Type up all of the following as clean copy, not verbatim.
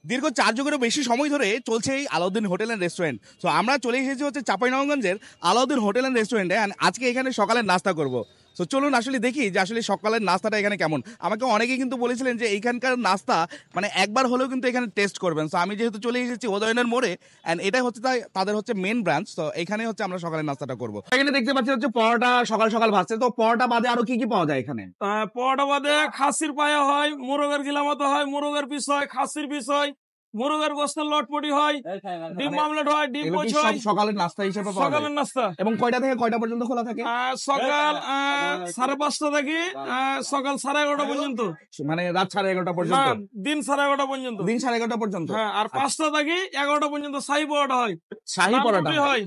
দীর্ঘ 4 যুগেরও বেশি সময় ধরে চলছে এই আলাউদ্দিন হোটেল অ্যান্ড রেস্টুরেন্ট। তো আমরা চলে এসেছি হচ্ছে চাঁপাইনবাবগঞ্জের আলাউদ্দিন হোটেল অ্যান্ড রেস্টুরেন্টে, অ্যান্ড আজকে এখানে সকালের নাস্তা করব। তো চলুন আসলে দেখি যে আসলে সকালের নাস্তাটা এখানে কেমন। আমাকে অনেকেই কিন্তু বলেছিলেন যে এইখানকার নাস্তা মানে একবার হলেও কিন্তু এখানে টেস্ট করবেন। তো আমি যেহেতু চলে এসেছি উদয়নের মোড়ে, অ্যান্ড এটাই হচ্ছে তাদের হচ্ছে মেন ব্রাঞ্চ। তো এখানে হচ্ছে আমরা সকালের নাস্তাটা করব। এখানে দেখতে পাচ্ছি হচ্ছে পরোটা সকাল সকাল ভাজছে। তো পরোটা বাদে আরো কি কি পাওয়া যায় এখানে? পরোটা বাদে খাসির পায়া হয়, মোরগের গিলামত হয়, মোরগের পিস হয়, খাসির পিস হয়, মোরগের গোস্তের লটপটি হয়, ডিম আমলেট হয়, ডিম এগুলো পোচ কি হয়। সব সকালের নাস্তা হিসেবে পাওয়া যায়? সকালের নাস্তা এবং কয়টা থেকে কয়টা পর্যন্ত খোলা থাকে? সকাল 5:30 থেকে সকাল 11:30 পর্যন্ত, মানে রাত 11:30 না পর্যন্ত? দিন 11:30 পর্যন্ত। দিন 11:30 পর্যন্ত? হ্যাঁ, আর 5টা থেকে 11টা পর্যন্ত শাহী পরোটা হয়, শাহী নান পরোটা রুটি হয়,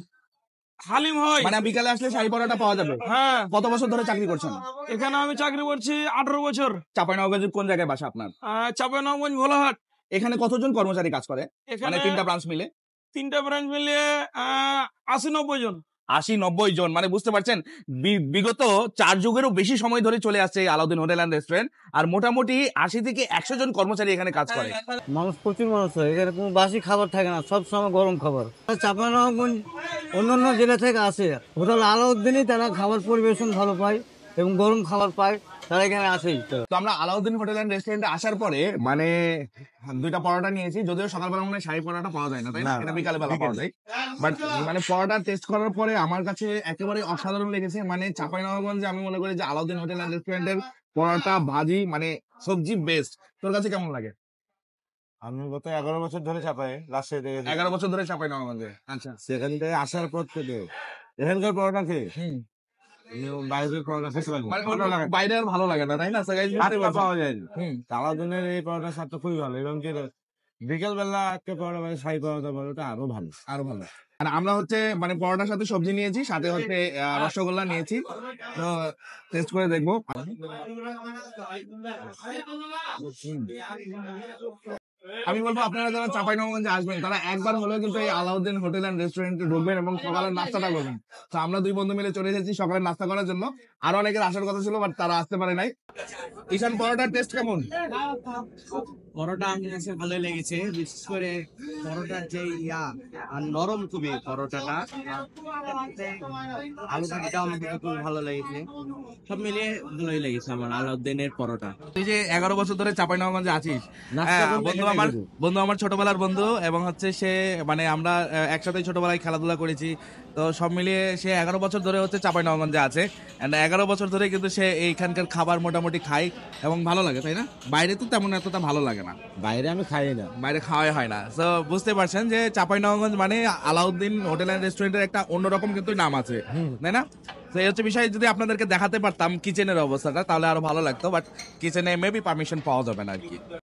হালিম হয়। মানে বিকালে আসলে শাহী পরোটা পাওয়া যাবে? হ্যাঁ, কত বছর ধরে চাকরি করছেন? এখানে আমি চাকরি করছি 18 বছর। চাঁপাইনবাবগঞ্জের কোন জায়গায় বাসা আপনার? চাঁপাইনবাবগঞ্জ ভোলাহাট। এখানে কতজন কর্মচারী কাজ করে মানে এখানে 3টা ব্রাঞ্চ মিলে? 3টা ব্রাঞ্চ মিলিয়ে 80-90 জন। 80-90 জন, মানে বুঝতে পারছেন বিগত 4 যুগেরও বেশি সময় ধরে চলে আসছে এই আলাউদ্দিন হোটেল অ্যান্ড রেস্টুরেন্ট। আর মোটামুটি 80 থেকে 100 জন কর্মচারী এখানে কাজ করে। মানুষ প্রচুর মানুষ হয় এখানে, কোনো বাসি খাবার থাকে না, সব সময় গরম খাবার। চাঁপাইনবাবগঞ্জ অন্যান্য জেলা থেকে আসে, হোটেল আলাউদ্দিনই তারা খাবার পরিবেশন ভালো পায় এবং গরম খাবার পায়, তারা এখানে আসেই। তো আমরা আলাউদ্দিন হোটেল অ্যান্ড রেস্টুরেন্টে আসার পরে মানে 2টা পরোটা নিয়েছি, যদিও সকালবেলা মনে হয় শাহী পরোটা পাওয়া যায় না, তাই না? এটা বিকালে বেলা পাওয়া যায়। বাট মানে পরোটা টেস্ট করার পরে আমার কাছে একেবারে অসাধারণ লেগেছে। মানে চাঁপাইনবাবগঞ্জে আমি মনে করি যে আলাউদ্দিন হোটেল অ্যান্ড রেস্টুরেন্টের পরোটা, ভাজি, মানে সবজি বেস্ট। তোর কাছে কেমন লাগে? আমি গত 11 বছর ধরে চাপাই রাজশাহী থেকে। 11 বছর ধরে চাঁপাইনবাবগঞ্জে। আচ্ছা। সেখান থেকে আসার পর থেকে এখানকার পরোটা খেয়ে বাইরের পরোটা খেতে পারি মানে বাইরে আর ভালো লাগে না, তাই না? পাওয়া যায় না। আলাউদ্দিনের এই পরোটার স্বাদটা খুবই ভালো, এবং বিকেল বেলা একটা পরোটা মানে শাহী পরোটা বলে ওটা আরো ভালো, আরো ভালো। আর আমরা হচ্ছে মানে পরোটার সাথে সবজি নিয়েছি, সাথে হচ্ছে রসগোল্লা নিয়েছি। তো টেস্ট করে দেখবো। আমি বলবো আপনারা যারা চাঁপাইনবাবগঞ্জে আসবেন তারা একবার হলেও কিন্তু এই আলাউদ্দিন হোটেল অ্যান্ড রেস্টুরেন্টে ঢুকবেন এবং সকালের নাস্তাটা করবেন। তো আমরা 2 বন্ধু মিলে চলে এসেছি সকালের নাস্তা করার জন্য। আরো অনেকের আসার কথা ছিল, বাট তারা আসতে পারে নাই। ঈশান, পরোটার টেস্ট কেমন? পরোটা আমার কাছে ভালোই লেগেছে, বিশেষ করে পরোটার যে আর নরম খুবই পরোটাটা, আলু ভাজিটাও আমার কাছে খুব ভালো লেগেছে। সব মিলিয়ে ভালোই লেগেছে আমার আলাউদ্দিনের পরোটা। তুই যে 11 বছর ধরে চাঁপাইনবাবগঞ্জে আছিস, নাস্তা করতে বন্ধু আমার ছোটবেলার বন্ধু, এবং হচ্ছে সে মানে আমরা একসাথে ছোটবেলায় খেলাধুলা করেছি। তো সব মিলিয়ে সে 11 বছর ধরে হচ্ছে চাঁপাইনবাবগঞ্জে আছে, এন্ড 11 বছর ধরে কিন্তু সে এইখানকার খাবার মোটামুটি খায় এবং ভালো লাগে, তাই না? বাইরে তো তেমন এতটা ভালো লাগে না, বাইরে আমি খাই না, বাইরে খাওয়াই হয় না। তো বুঝতে পারছেন যে চাঁপাইনবাবগঞ্জ মানে আলাউদ্দিন হোটেল অ্যান্ড রেস্টুরেন্টের একটা অন্যরকম কিন্তু নাম আছে, তাই না? তো এই হচ্ছে বিষয়। যদি আপনাদেরকে দেখাতে পারতাম কিচেনের অবস্থাটা তাহলে আরো ভালো লাগতো, বাট কিচেনে মেবি পারমিশন পাওয়া যাবে না আর কি।